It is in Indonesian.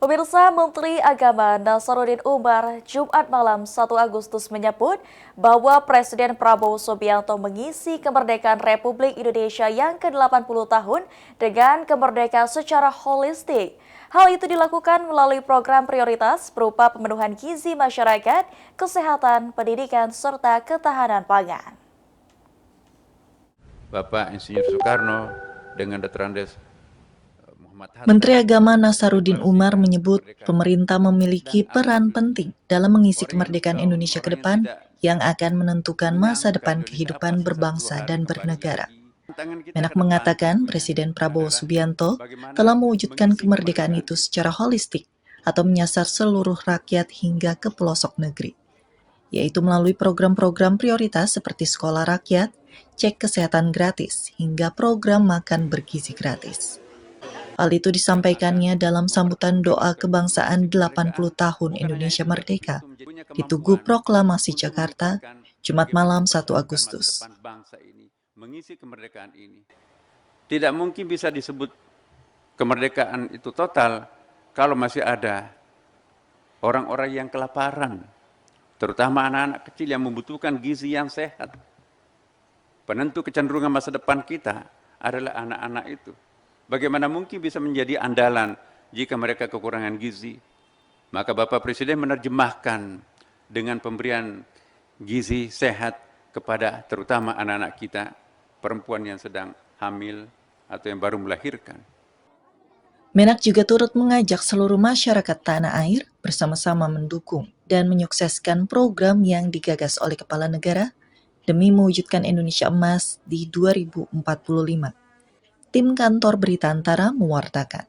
Pemirsa, Menteri Agama Nasaruddin Umar Jumat malam 1 Agustus menyebut bahwa Presiden Prabowo Subianto mengisi kemerdekaan Republik Indonesia yang ke-80 tahun dengan kemerdekaan secara holistik. Hal itu dilakukan melalui program prioritas berupa pemenuhan gizi masyarakat, kesehatan, pendidikan, serta ketahanan pangan. Bapak Insinyur Soekarno dengan Dr. Andes Menteri Agama Nasaruddin Umar menyebut pemerintah memiliki peran penting dalam mengisi kemerdekaan Indonesia ke depan yang akan menentukan masa depan kehidupan berbangsa dan bernegara. Menak mengatakan Presiden Prabowo Subianto telah mewujudkan kemerdekaan itu secara holistik atau menyasar seluruh rakyat hingga ke pelosok negeri, yaitu melalui program-program prioritas seperti sekolah rakyat, cek kesehatan gratis, hingga program makan bergizi gratis. Hal itu disampaikannya dalam sambutan doa kebangsaan 80 tahun Indonesia Merdeka di Tugu Proklamasi Jakarta, Jumat malam 1 Agustus. Mengisi kemerdekaan ini. Tidak mungkin bisa disebut kemerdekaan itu total kalau masih ada orang-orang yang kelaparan, terutama anak-anak kecil yang membutuhkan gizi yang sehat. Penentu kecenderungan masa depan kita adalah anak-anak itu. Bagaimana mungkin bisa menjadi andalan jika mereka kekurangan gizi? Maka Bapak Presiden menerjemahkan dengan pemberian gizi sehat kepada terutama anak-anak kita, perempuan yang sedang hamil atau yang baru melahirkan. Menak juga turut mengajak seluruh masyarakat tanah air bersama-sama mendukung dan menyukseskan program yang digagas oleh Kepala Negara demi mewujudkan Indonesia Emas di 2045. Tim Kantor Berita Antara mewartakan.